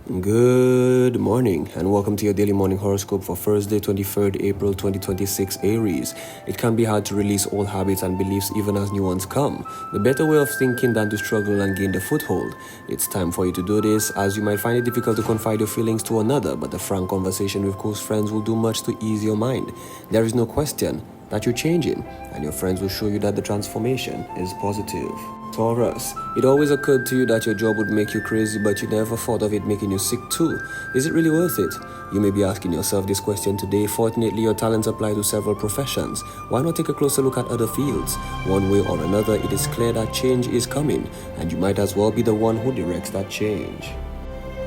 Good morning and welcome to your daily morning horoscope for Thursday, 23rd April 2026 Aries. It can be hard to release old habits and beliefs even as new ones come. The better way of thinking than to struggle and gain the foothold. It's time for you to do this, as you might find it difficult to confide your feelings to another, but a frank conversation with close friends will do much to ease your mind. There is no question that you're changing, and your friends will show you that the transformation is positive. Taurus, it always occurred to you that your job would make you crazy, but you never thought of it making you sick too. Is it really worth it? You may be asking yourself this question today. Fortunately, your talents apply to several professions. Why not take a closer look at other fields? One way or another, it is clear that change is coming, and you might as well be the one who directs that change.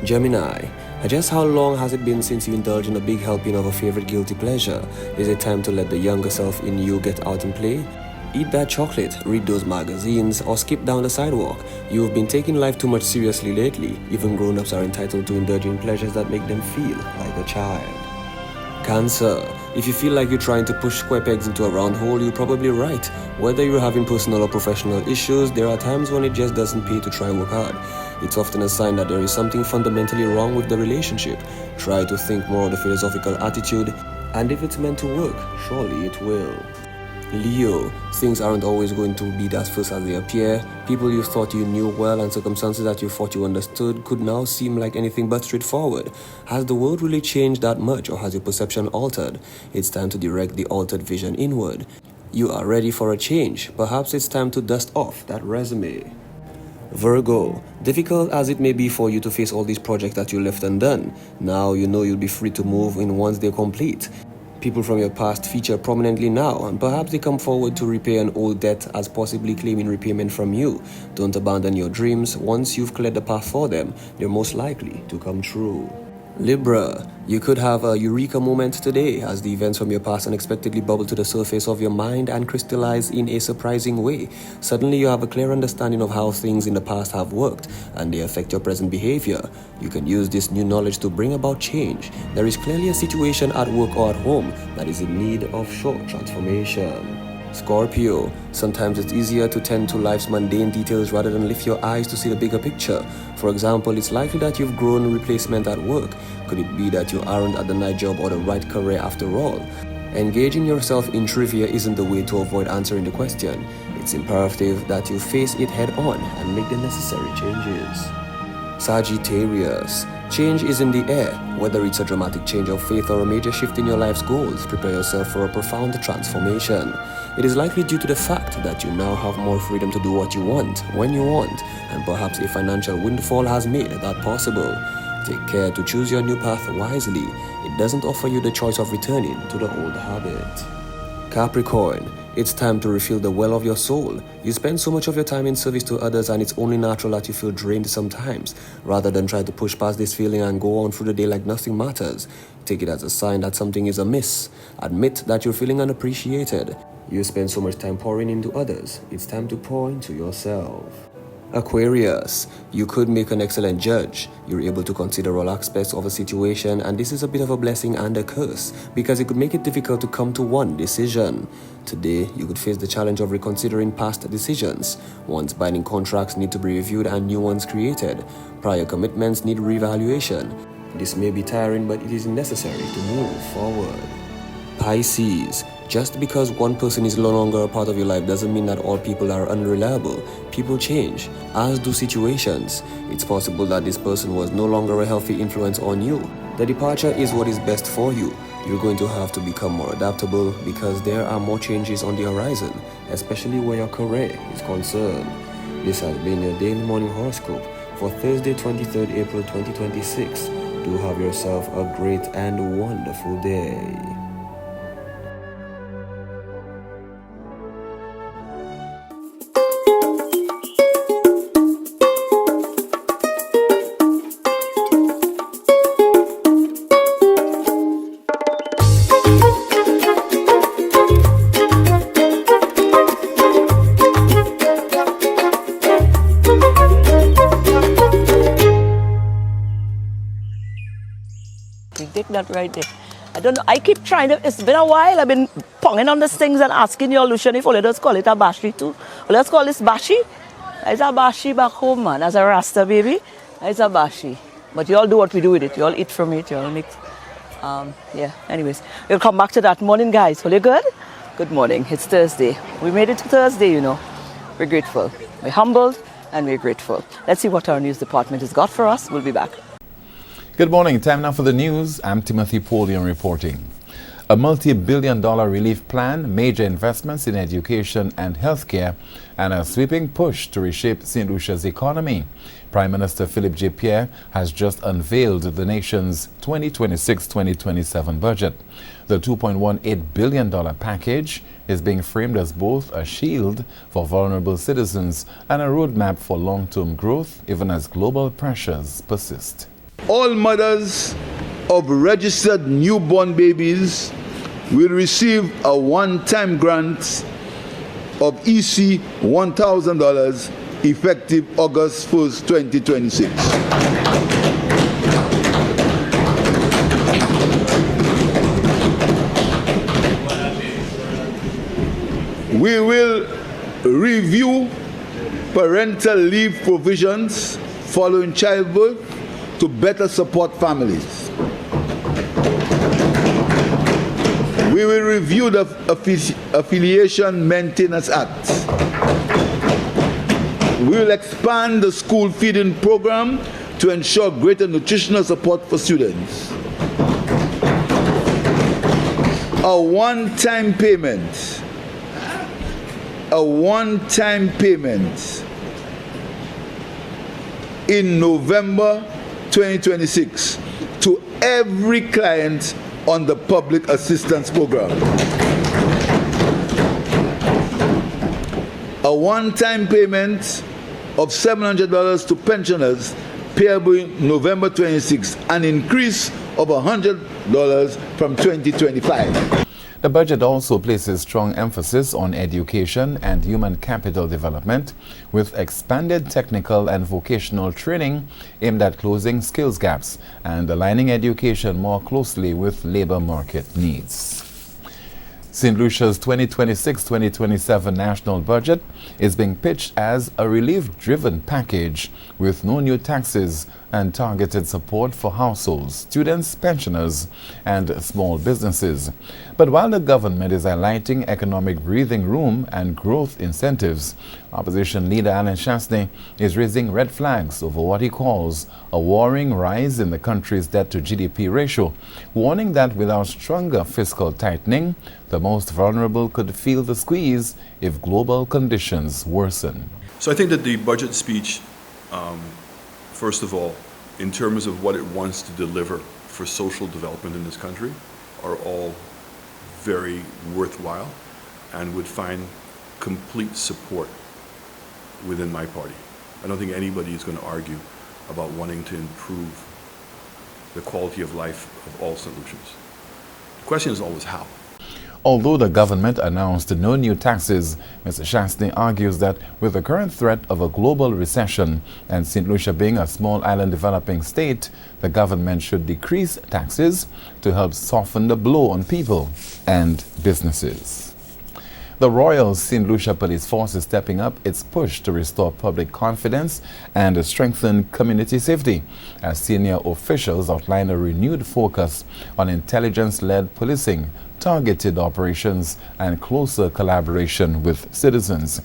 Gemini, just how long has it been since you indulged in a big helping of a favorite guilty pleasure? Is it time to let the younger self in you get out and play? Eat that chocolate, read those magazines, or skip down the sidewalk. You've been taking life too much seriously lately. Even grown-ups are entitled to indulge in pleasures that make them feel like a child. Cancer, if you feel like you're trying to push square pegs into a round hole, you're probably right. Whether you're having personal or professional issues, there are times when it just doesn't pay to try and work hard. It's often a sign that there is something fundamentally wrong with the relationship. Try to think more of the philosophical attitude, and if it's meant to work, surely it will. Leo, things aren't always going to be as first as they appear. People you thought you knew well and circumstances that you thought you understood could now seem like anything but straightforward. Has the world really changed that much, or has your perception altered? It's time to direct the altered vision inward. You are ready for a change. Perhaps it's time to dust off that resume. Virgo, difficult as it may be for you to face all these projects that you left undone, now you know you'll be free to move in once they're complete. People from your past feature prominently now, and perhaps they come forward to repay an old debt as possibly claiming repayment from you. Don't abandon your dreams. Once you've cleared the path for them, they're most likely to come true. Libra, you could have a eureka moment today as the events from your past unexpectedly bubble to the surface of your mind and crystallize in a surprising way. Suddenly you have a clear understanding of how things in the past have worked, and they affect your present behavior. You can use this new knowledge to bring about change. There is clearly a situation at work or at home that is in need of short transformation. Scorpio, sometimes it's easier to tend to life's mundane details rather than lift your eyes to see the bigger picture. For example, it's likely that you've grown a replacement at work. Could it be that you aren't at the night job or the right career after all? Engaging yourself in trivia isn't the way to avoid answering the question. It's imperative that you face it head on and make the necessary changes. Sagittarius, change is in the air. Whether it's a dramatic change of faith or a major shift in your life's goals, prepare yourself for a profound transformation. It is likely due to the fact that you now have more freedom to do what you want, when you want, and perhaps a financial windfall has made that possible. Take care to choose your new path wisely. It doesn't offer you the choice of returning to the old habit. Capricorn, it's time to refill the well of your soul. You spend so much of your time in service to others, and it's only natural that you feel drained sometimes. Rather than try to push past this feeling and go on through the day like nothing matters, take it as a sign that something is amiss. Admit that you're feeling unappreciated. You spend so much time pouring into others. It's time to pour into yourself. Aquarius, you could make an excellent judge. You're able to consider all aspects of a situation, and this is a bit of a blessing and a curse because it could make it difficult to come to one decision. Today, you could face the challenge of reconsidering past decisions. Once binding contracts need to be reviewed and new ones created. Prior commitments need reevaluation. This may be tiring, but it is necessary to move forward. Pisces, just because one person is no longer a part of your life doesn't mean that all people are unreliable. People change, as do situations. It's possible that this person was no longer a healthy influence on you. The departure is what is best for you. You're going to have to become more adaptable because there are more changes on the horizon, especially where your career is concerned. This has been your daily morning horoscope for Thursday, 23rd April 2026. Do have yourself a great and wonderful day. Take that right there. I don't know. I keep trying to. It's been a while. I've been ponging on these things and asking your Lucia if let's call it a bashi too. Let's call this bashi. It's a bashi back home, man. As a Rasta baby, it's a bashi. But you all do what we do with it. You all eat from it. You all make, yeah. Anyways, we'll come back to that. Morning, guys. All you good? Good morning. It's Thursday. We made it to Thursday, you know. We're grateful. We're humbled and we're grateful. Let's see what our news department has got for us. We'll be back. Good morning. Time now for the news. I'm Timothy Polion reporting. A multi-billion-dollar relief plan, major investments in education and healthcare, and a sweeping push to reshape St. Lucia's economy. Prime Minister Philip J. Pierre has just unveiled the nation's 2026-2027 budget. The $2.18 billion package is being framed as both a shield for vulnerable citizens and a roadmap for long-term growth, even as global pressures persist. All mothers of registered newborn babies will receive a one-time grant of EC $1,000 effective August 1st, 2026. We will review parental leave provisions following childbirth to better support families. We will review the Affiliation Maintenance Act. We will expand the school feeding program to ensure greater nutritional support for students. A one-time payment in November 2026 to every client on the public assistance program. A one-time payment of $700 to pensioners payable in November 26, an increase of $100 from 2025. The budget also places strong emphasis on education and human capital development, with expanded technical and vocational training aimed at closing skills gaps and aligning education more closely with labor market needs. St. Lucia's 2026-2027 national budget is being pitched as a relief-driven package with no new taxes and targeted support for households, students, pensioners, and small businesses. But while the government is highlighting economic breathing room and growth incentives, opposition leader Alan Chasney is raising red flags over what he calls a worrying rise in the country's debt-to-GDP ratio, warning that without stronger fiscal tightening, the most vulnerable could feel the squeeze if global conditions worsen. So I think that the budget speech, first of all, in terms of what it wants to deliver for social development in this country, are all very worthwhile and would find complete support within my party. I don't think anybody is going to argue about wanting to improve the quality of life of all St. Lucians. The question is always how. Although the government announced no new taxes, Mr. Chasney argues that with the current threat of a global recession and St. Lucia being a small island developing state, the government should decrease taxes to help soften the blow on people and businesses. The Royal St. Lucia Police Force is stepping up its push to restore public confidence and strengthen community safety, as senior officials outline a renewed focus on intelligence-led policing, targeted operations, and closer collaboration with citizens.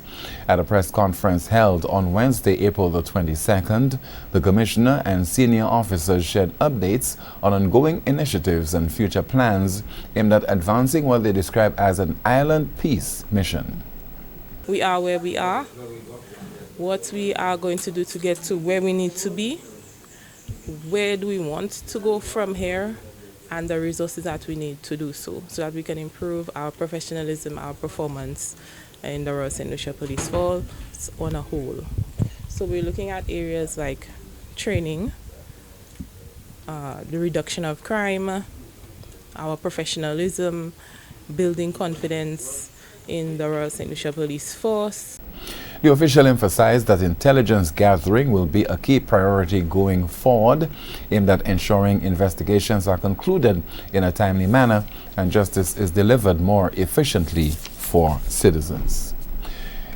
At a press conference held on Wednesday, April the 22nd, the Commissioner and senior officers shared updates on ongoing initiatives and future plans aimed at advancing what they describe as an island peace mission. We are where we are, what we are going to do to get to where we need to be, where do we want to go from here, and the resources that we need to do so that we can improve our professionalism, our performance in the Royal St. Lucia Police Force on a whole. So we're looking at areas like training, the reduction of crime, our professionalism, building confidence in the Royal St. Lucia Police Force. The official emphasized that intelligence gathering will be a key priority going forward, aimed at ensuring investigations are concluded in a timely manner and justice is delivered more efficiently for citizens.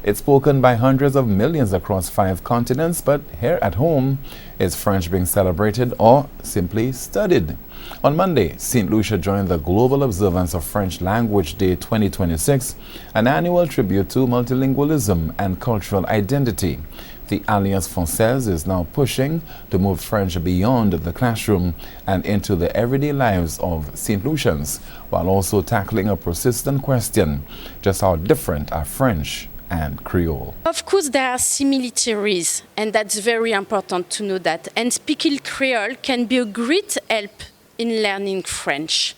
It's spoken by hundreds of millions across 5 continents, but here at home, is French being celebrated or simply studied? On Monday, St. Lucia joined the Global Observance of French Language Day 2026, an annual tribute to multilingualism and cultural identity. The Alliance Française is now pushing to move French beyond the classroom and into the everyday lives of St. Lucians, while also tackling a persistent question: just how different are French and Creole? Of course, there are similarities, and that's very important to know that. And speaking Creole can be a great help in learning French.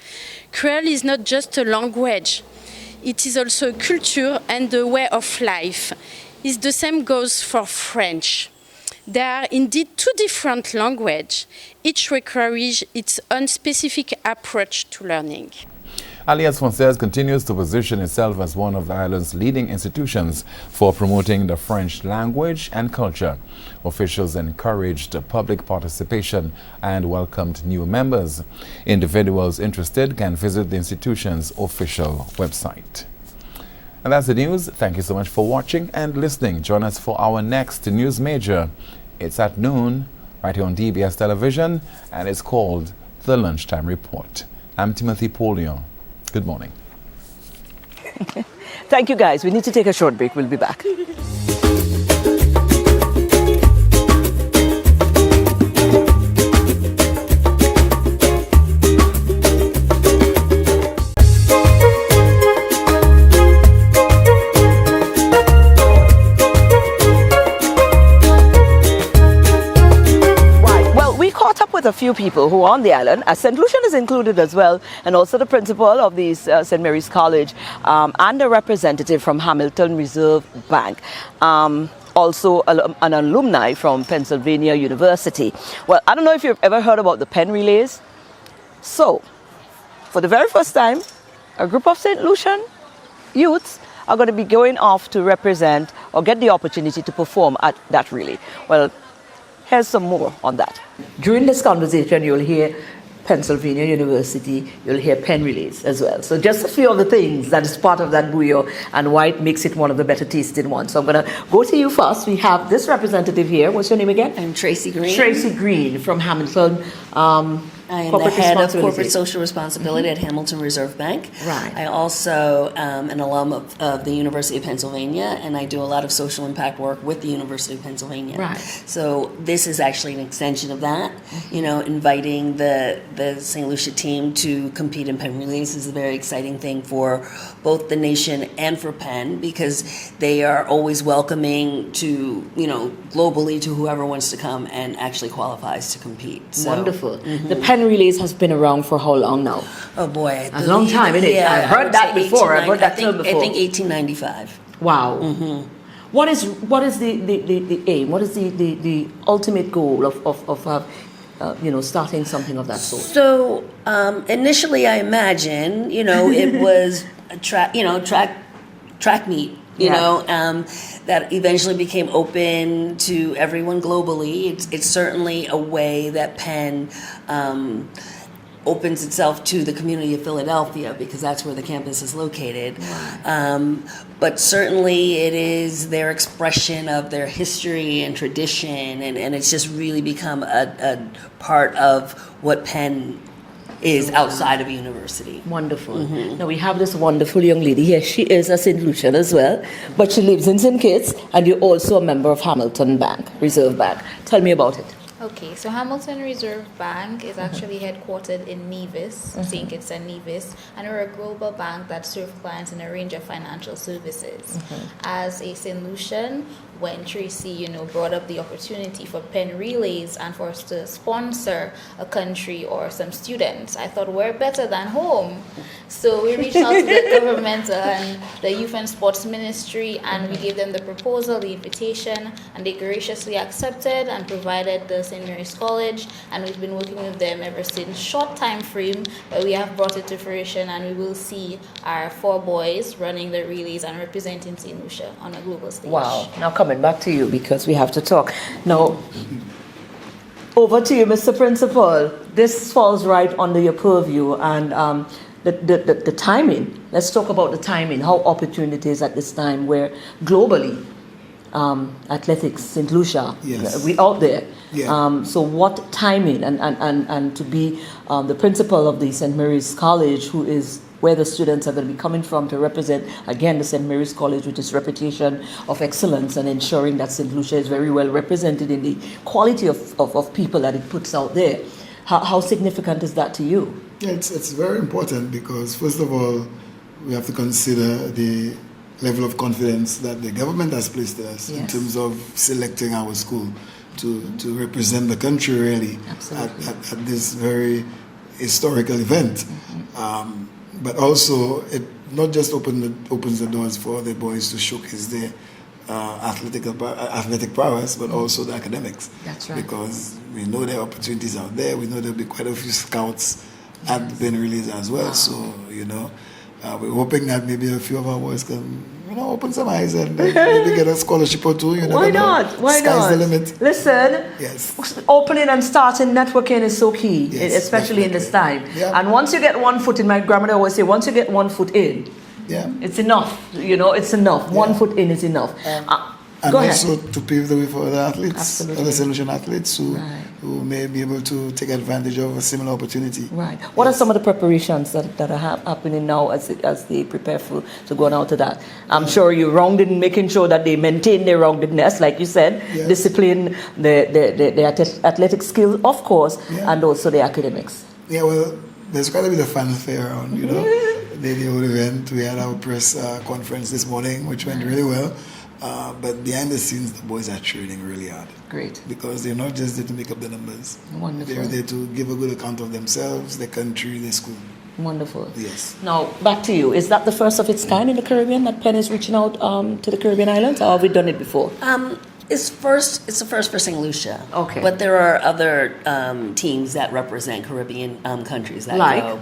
Creole is not just a language, it is also a culture and a way of life. It's the same goes for French. There are indeed 2 different languages, each requires its own specific approach to learning. Alliance Française continues to position itself as one of the island's leading institutions for promoting the French language and culture. Officials encouraged public participation and welcomed new members. Individuals interested can visit the institution's official website. And that's the news. Thank you so much for watching and listening. Join us for our next news major. It's at noon, right here on DBS Television, and it's called The Lunchtime Report. I'm Timothy Polion. Good morning. Thank you, guys. We need to take a short break. We'll be back. A few people who are on the island, as St. Lucian is included as well, and also the principal of the St. Mary's College, and a representative from Hamilton Reserve Bank, also an alumni from Pennsylvania University. Well, I don't know if you've ever heard about the pen relays. So, for the very first time, a group of St. Lucian youths are going to be going off to represent or get the opportunity to perform at that relay. Well, here's some more on that. During this conversation, you'll hear Pennsylvania University, you'll hear pen relays as well. So just a few of the things that is part of that bouillon and why it makes it one of the better tasting ones. So I'm going to go to you first. We have this representative here. What's your name again? I'm Tracy Green. Tracy Green from Hamilton. I am the head of corporate social responsibility at Hamilton Reserve Bank. Right. I also am an alum of the University of Pennsylvania, and I do a lot of social impact work with the University of Pennsylvania. Right. So this is actually an extension of that. You know, inviting the St. Lucia team to compete in Penn Relays is a very exciting thing for both the nation and for Penn, because they are always welcoming to, you know, globally to whoever wants to come and actually qualifies to compete. So, wonderful. The Penn Relays has been around for how long now? Oh boy, a long time, isn't it? Yeah, I've heard that before. I've heard that term before. I think 1895. Wow. What is the aim? What is the ultimate goal of starting something of that sort? So initially, I imagine it was a track meet. That eventually became open to everyone globally. It's certainly a way that Penn opens itself to the community of Philadelphia, because that's where the campus is located. Wow. But certainly it is their expression of their history and tradition, and it's just really become a part of what Penn is outside of a university. Wonderful. Now we have this wonderful young lady here. She is a St. Lucian as well, but she lives in St. Kitts, and you're also a member of Hamilton Bank, Reserve Bank. Tell me about it. Okay, so Hamilton Reserve Bank is actually headquartered in Nevis, St. Kitts and Nevis, and we're a global bank that serves clients in a range of financial services. As a St. Lucian, when Tracy, brought up the opportunity for Penn Relays and for us to sponsor a country or some students, I thought we're better than home. So we reached out to the government and the Youth and Sports Ministry, and we gave them the proposal, the invitation, and they graciously accepted and provided the St. Mary's College, and we've been working with them ever since. Short time frame, but we have brought it to fruition, and we will see our 4 boys running the relays and representing St. Lucia on a global stage. Wow. Now coming back to you, because we have to talk. Now, over to you, Mr. Principal. This falls right under your purview, and the timing. Let's talk about the timing, how opportune it is at this time where globally, athletics, St. Lucia, Yes. we out there. Yeah. So what timing and to be the principal of the St. Mary's College, who is where the students are going to be coming from to represent, again, the St. Mary's College with its reputation of excellence and ensuring that St. Lucia is very well represented in the quality of people that it puts out there. How significant is that to you? Yeah, it's very important because, first of all, we have to consider the level of confidence that the government has placed in us in terms of selecting our school to represent the country really at this very historical event. But also, it not just opens the doors for the boys to showcase their athletic prowess, but also the academics. That's right. Because we know there are opportunities out there. We know there'll be quite a few scouts at the release as well. Wow. So, we're hoping that maybe a few of our boys can, open some eyes and maybe get a scholarship or two. Why not? Why Sky's not? the limit. Listen, yes. Opening and starting networking is so key, especially definitely. in this time. Yeah. And once you get one foot in, my grandmother always say, once you get one foot in, it's enough. It's enough. Yeah. 1 foot in is enough. And Go ahead. also to pave the way for other athletes, Absolutely. other solution athletes who may be able to take advantage of a similar opportunity. Right. What are some of the preparations that are happening now as they prepare to go out to that? I'm sure you're rounded in making sure that they maintain their roundedness, like you said, discipline, the athletic skills, of course, and also the academics. Yeah, well, there's quite a bit of fanfare around, the whole event. We had our press conference this morning, which went really well. But behind the scenes, the boys are training really hard. Great. Because they're not just there to make up the numbers. Wonderful. They're there to give a good account of themselves, their country, their school. Wonderful. Yes. Now, back to you. Is that the first of its kind in the Caribbean that Penn is reaching out to the Caribbean islands, or have we done it before? It's the first for St. Lucia. Okay. But there are other teams that represent Caribbean countries that go.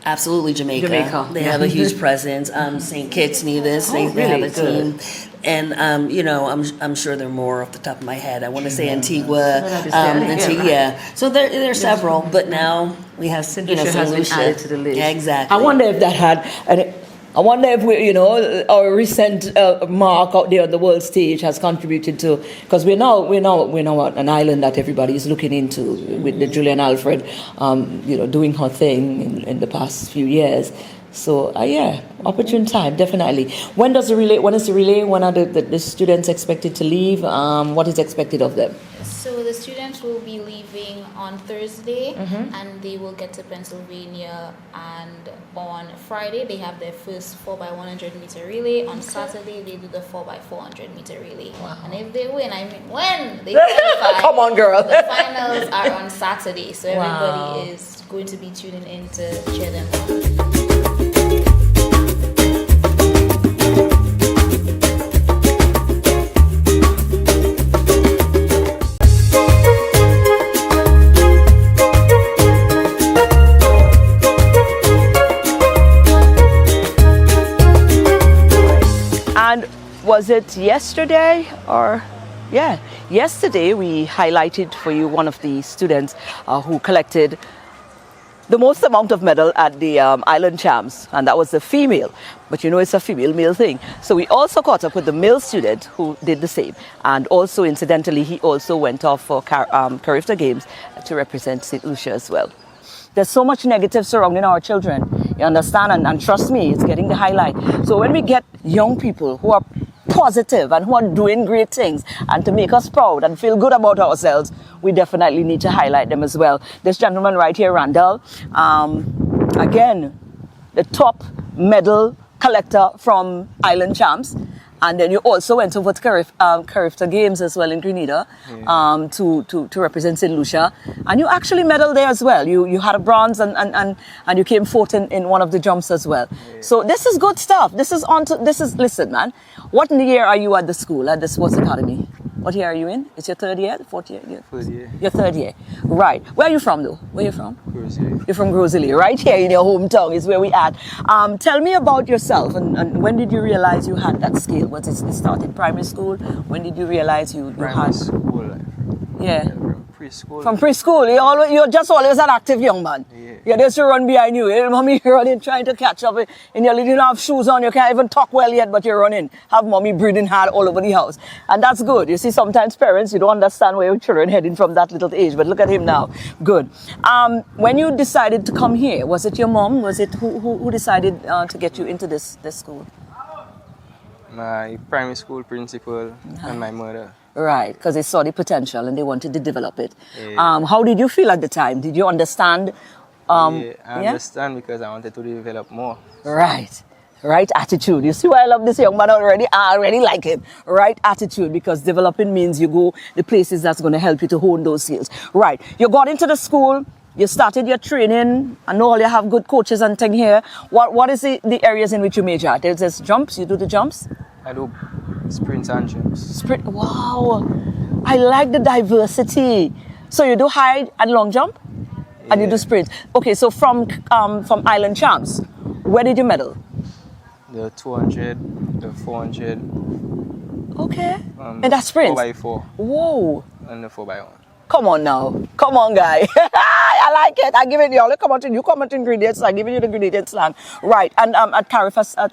Absolutely, Jamaica. They have a huge presence. St. Kitts, Nevis, they have a team. And, I'm sure there are more off the top of my head. I want to say Antigua. Antigua. So there are several, but now we have St. Lucia has been added to the list. Yeah, exactly. I wonder if that had... I wonder if our recent mark out there on the world stage has contributed to, because we're now an island that everybody is looking into with the Julian Alfred, doing her thing in the past few years. So opportune time, definitely. When is the relay? When are the students expected to leave? What is expected of them? So the students will be leaving on Thursday, and they will get to Pennsylvania. And on Friday, they have their first 4x100 meter relay. On Saturday, they do the 4x400 meter relay. Wow. And if they win, when they qualify, come on, girl. The finals are on Saturday, so everybody is going to be tuning in to cheer them on. Was it yesterday or? Yeah, yesterday we highlighted for you one of the students who collected the most amount of medal at the Island Champs, and that was a female. But it's a female-male thing. So we also caught up with the male student who did the same. And also, incidentally, he also went off for Carifta Games to represent St. Lucia as well. There's so much negative surrounding our children, you understand? And trust me, it's getting the highlight. So when we get young people who are positive and who are doing great things and to make us proud and feel good about ourselves, we definitely need to highlight them as well. This gentleman right here, Randall, again, the top medal collector from Island Champs. And then you also went over to Carifta Games as well in Grenada to represent St. Lucia. And you actually medaled there as well. You had a bronze and you came fourth in one of the jumps as well. Yeah. So this is good stuff. Listen, man. What year are you at the school, at the sports academy? What year are you in? It's your third year? Fourth year? Third year. Your third year. Right. Where are you from, though? Where are you from? Groseley. You're from Groseley, right here in your hometown is where we at. Tell me about yourself and when did you realize you had that skill? Was it started primary school? When did you realize you primary had... school life. Yeah. preschool. From preschool, you're just always an active young man. Yeah. You just run behind you. Mommy running, trying to catch up. And you don't have shoes on. You can't even talk well yet, but you're running. Have mommy breathing hard all over the house. And that's good. You see, sometimes parents, you don't understand where your children heading from that little age. But look at him now. Good. When you decided to come here, was it your mom? Was it who decided to get you into this school? My primary school principal and my mother. Right, because they saw the potential and they wanted to develop it. Yeah. How did you feel at the time? Did you understand? I understand because I wanted to develop more. Right attitude. You see why I love this young man already? I already like him. Right attitude, because developing means you go the places that's going to help you to hone those skills. Right, you got into the school, you started your training. I know you have good coaches and thing here. What is the areas in which you major at? There's jumps, you do the jumps? I do sprints and jumps. Wow, I like the diversity. So you do high and long jump? Yeah. And you do sprints. Okay, so from Island Champs, where did you medal? The 200, the 400. Okay. And that's sprints? 4x4. Whoa. And the 4x1. Come on now. Come on, guy. I like it. I give it you. You come out ingredients. I give you the ingredients slang. Right. And at Carifta,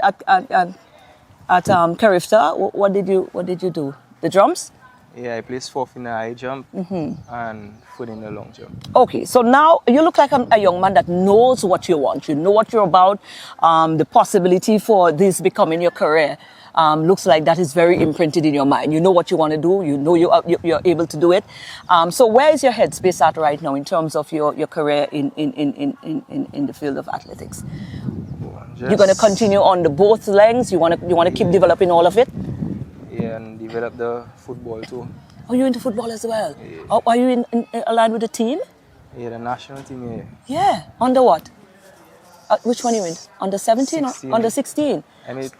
at Carifta, what did you do? The drums? Yeah, I placed fourth in the high jump and fourth in the long jump. Okay, so now you look like a young man that knows what you want. You know what you're about. The possibility for this becoming your career looks like that is very imprinted in your mind. You know what you want to do. You know you're able to do it. So where is your headspace at right now in terms of your career in the field of athletics? You're going to continue on both legs. You want to keep developing all of it. Yeah, and develop the football too. Oh, you're into football as well? Yeah. Oh, are you aligned with the team? Yeah, the national team, yeah. Yeah, under what? Which one you in? Under 17 or under 16? I made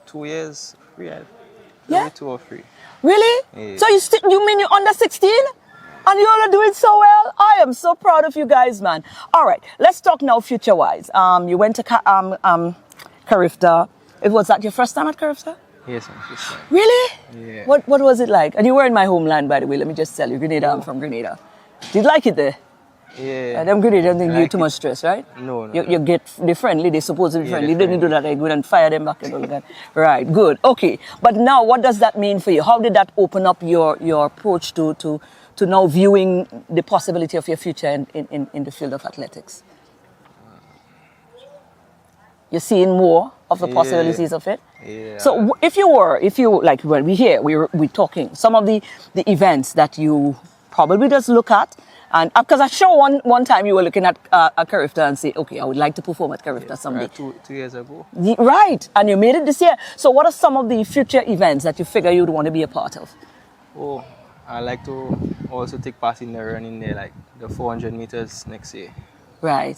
2 years free. Yeah? Maybe 2 or 3. Really? Yeah. So you mean you're under 16? And you all are doing so well? I am so proud of you guys, man. All right, let's talk now future-wise. You went to Carifta. Was that your first time at Carifta? Yes, my first time. Really? Yeah. What was it like? And you were in my homeland, by the way. Let me just tell you, Grenada. I'm from Grenada. Did you like it there? Yeah. Them Grenada don't think you like too much stress, right? No. You get they're friendly. They're supposed to be friendly. they're They didn't do that. They go and fire them back and all that. Right. Good. Okay. But now, what does that mean for you? How did that open up your approach to now viewing the possibility of your future in the field of athletics? You're seeing more of the possibilities of it? Yeah. So if you like when we're talking, some of the events that you probably just look at, and because I sure one time you were looking at Carifta and say, okay, I would like to perform at Carifta someday. 2 years ago. Right, and you made it this year. So what are some of the future events that you figure you'd want to be a part of? Oh, I like to also take part in the running there, like the 400 meters next year. Right.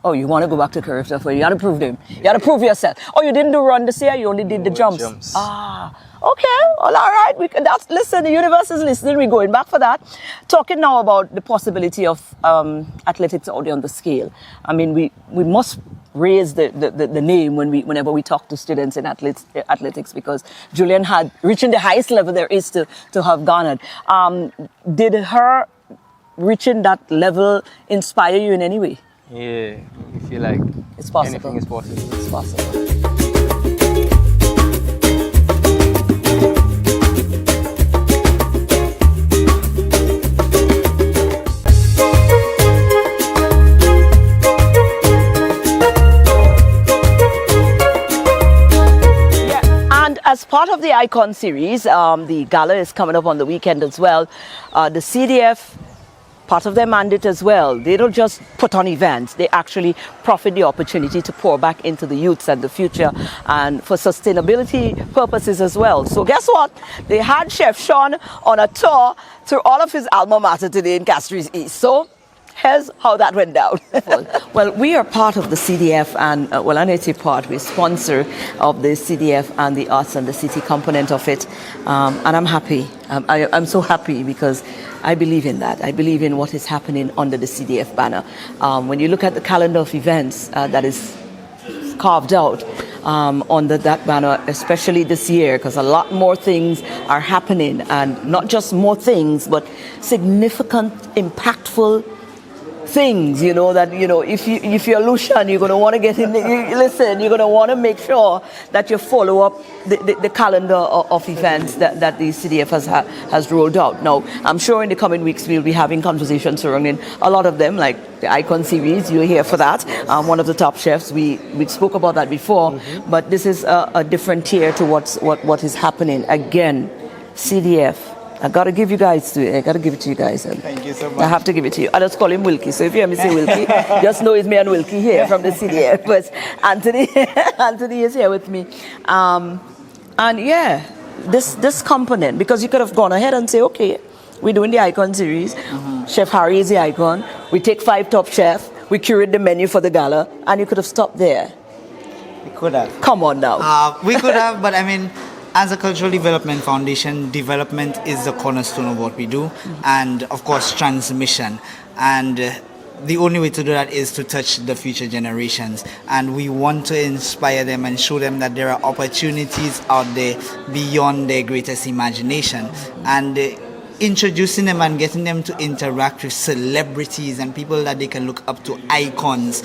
Oh, you want to go back to Carifta for you? You got to prove them. You got to prove yourself. Oh, you didn't do run this year. You only did the jumps. Okay. Well, all right. Listen, the universe is listening. We're going back for that. Talking now about the possibility of athletics out there on the scale. I mean, we must raise the name whenever we talk to students in athletics, because Julian had reaching the highest level there is to have garnered. Did her reaching that level inspire you in any way? Yeah, you feel like it's possible. Anything is possible. It's possible. As part of the Icon series, the gala is coming up on the weekend as well. The CDF, part of their mandate as well, they don't just put on events, they actually profit the opportunity to pour back into the youths and the future and for sustainability purposes as well. So guess what? They had Chef Sean on a tour through all of his alma mater today in Castries East. So here's how that went down. Well, we are part of the CDF and, we're sponsor of the CDF and the Arts and the City component of it. And I'm happy. I'm so happy because I believe in that. I believe in what is happening under the CDF banner. When you look at the calendar of events that is carved out, under that banner, especially this year, because a lot more things are happening, and not just more things, but significant, impactful things, that, if you're Lucia and you're going to want to get in, you're going to want to make sure that you follow up the calendar of events that the CDF has rolled out. Now, I'm sure in the coming weeks we'll be having conversations surrounding a lot of them, like the Icon series. You're here for that. One of the top chefs. We spoke about that before, but this is a different tier to what is happening. Again, CDF. I gotta give it to you guys. Thank you so much. I have to give it to you. I just call him Wilkie. So if you hear me say Wilkie, just know it's me and Wilkie here from the CDF. But Anthony is here with me. And yeah, this component, because you could have gone ahead and say, okay, we're doing the Icon series. Chef Harry is the icon. We take 5 top chefs. We curate the menu for the gala, and you could have stopped there. We could have. Come on now. We could have, but I mean, as a cultural development foundation, development is the cornerstone of what we do, and of course transmission. And the only way to do that is to touch the future generations, and we want to inspire them and show them that there are opportunities out there beyond their greatest imagination. And introducing them and getting them to interact with celebrities and people that they can look up to, icons,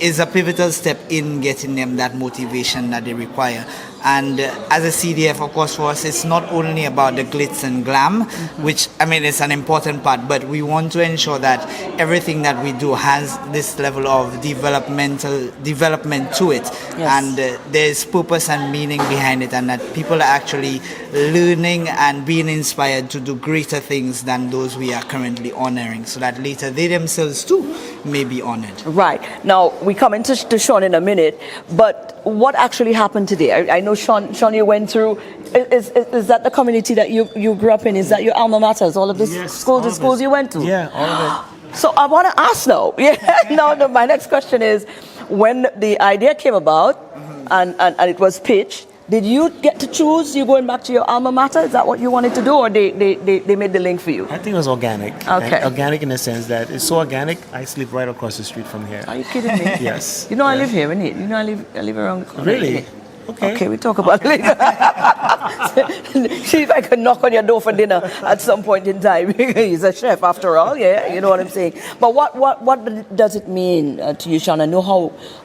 is a pivotal step in getting them that motivation that they require. And as a CDF, of course, for us, it's not only about the glitz and glam, which, I mean, it's an important part, but we want to ensure that everything that we do has this level of development to it. Yes. And there's purpose and meaning behind it, and that people are actually learning and being inspired to do greater things than those we are currently honoring, so that later they themselves too may be honored. Right. Now, we come into Sean in a minute, but what actually happened today? I know, Sean, you went through, is that the community that you grew up in? Is that your alma maters, all of the schools you went to? Yeah, all of it. So I want to ask now, no, my next question is, when the idea came about and it was pitched, did you get to choose? You going back to your alma mater? Is that what you wanted to do, or they made the link for you? I think it was organic. Okay. And organic in the sense that it's so organic, I sleep right across the street from here. Are you kidding me? Yes. You know I live here, innit? You know I live around the corner. Really? Okay, we talk about it later. See if I can knock on your door for dinner at some point in time. He's a chef after all, yeah, you know what I'm saying. But what does it mean to you, Sean? I know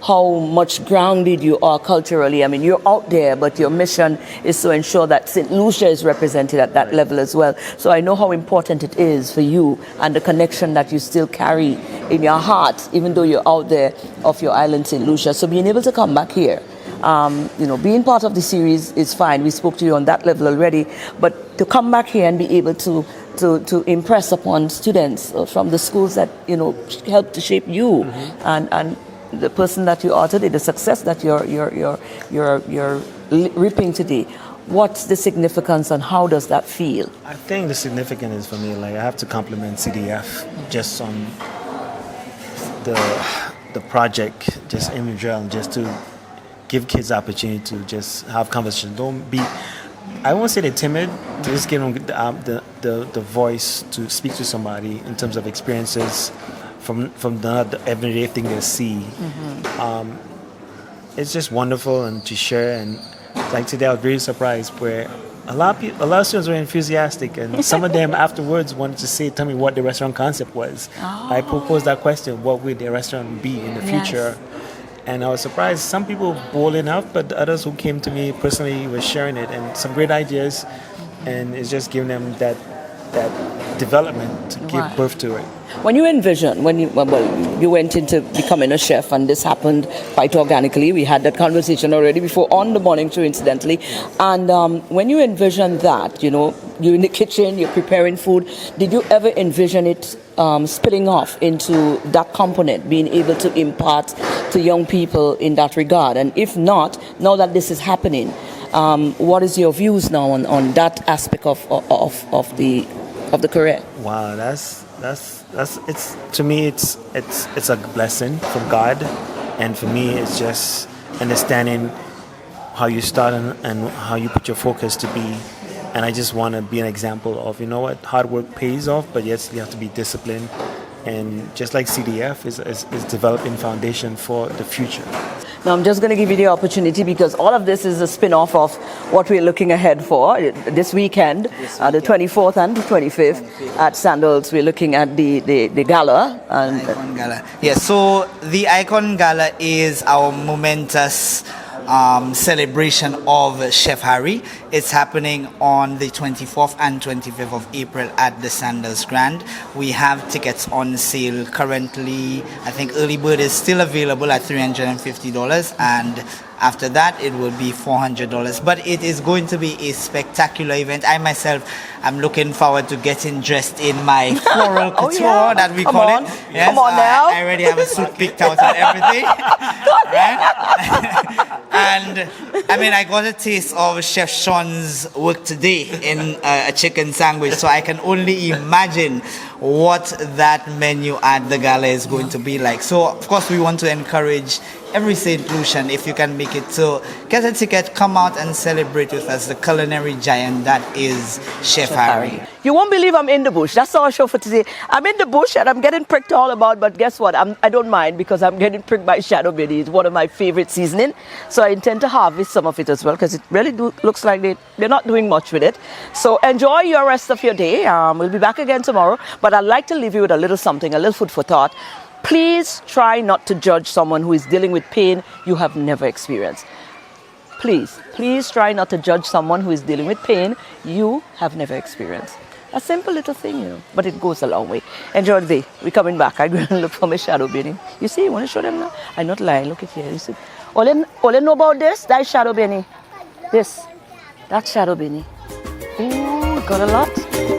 how much grounded you are culturally. I mean, you're out there, but your mission is to ensure that St. Lucia is represented at that level as well. So I know how important it is for you and the connection that you still carry in your heart, even though you're out there off your island, St. Lucia. So being able to come back here, being part of the series is fine. We spoke to you on that level already, but to come back here and be able to impress upon students from the schools that helped to shape you and the person that you are today, the success that you're reaping today. What's the significance and how does that feel? I think the significance is, for me, like, I have to compliment CDF just on the project, just in general, just to give kids the opportunity to just have conversations. Don't be, I won't say they're timid, to just give them the voice to speak to somebody in terms of experiences from the everyday thing they see. It's just wonderful, and to share. And like today, I was really surprised where a lot of students were enthusiastic, and some of them afterwards wanted to tell me what the restaurant concept was. I proposed that question: what would the restaurant be in the future? And I was surprised. Some people bold enough, but the others who came to me personally were sharing it, and some great ideas, and it's just giving them that development to give birth to it. When you envision, you went into becoming a chef, and this happened quite organically. We had that conversation already before on the morning show, incidentally. And when you envision that, you're in the kitchen, you're preparing food, did you ever envision it spilling off into that component, being able to impart to young people in that regard? And if not, now that this is happening, what is your views now on that aspect of the career? Wow, that's it's, to me, it's a blessing from God, and for me it's just understanding how you start and how you put your focus to be. And I just want to be an example of, hard work pays off, but yes, you have to be disciplined. And just like CDF is developing foundation for the future. Now, I'm just going to give you the opportunity because all of this is a spin-off of what we're looking ahead for this weekend, the 24th and the 25th at Sandals. We're looking at the gala. And Icon Gala. Yes, so the Icon Gala is our momentous celebration of Chef Harry. It's happening on the 24th and 25th of April at the Sandals Grand. We have tickets on sale currently. I think early bird is still available at $350, and after that it will be $400. But it is going to be a spectacular event. I myself am looking forward to getting dressed in my floral couture that we call it. Yes, Come on now. I already have a suit picked out and everything. Right? And I mean, I got a taste of Chef Sean's work today in a chicken sandwich, so I can only imagine what that menu at the gala is going to be like. So, of course, we want to encourage every St. Lucian, if you can make it, to get a ticket, come out and celebrate with us, the culinary giant that is Chef Harry. You won't believe I'm in the bush. That's our show for today. I'm in the bush and I'm getting pricked all about, but guess what? I don't mind because I'm getting pricked by shadow benny. It's one of my favorite seasoning. So I intend to harvest some of it as well because it really looks like they're not doing much with it. So enjoy your rest of your day. We'll be back again tomorrow, but I'd like to leave you with a little something, a little food for thought. Please try not to judge someone who is dealing with pain you have never experienced. Please try not to judge someone who is dealing with pain you have never experienced. A simple little thing, you know, but it goes a long way. Enjoy the day. We're coming back. I'm going to look for my shadow benny. You see, you want to show them now? I'm not lying. Look at here. You see? All you know about this? That's shadow benny. That's shadow benny. Ooh, got a lot.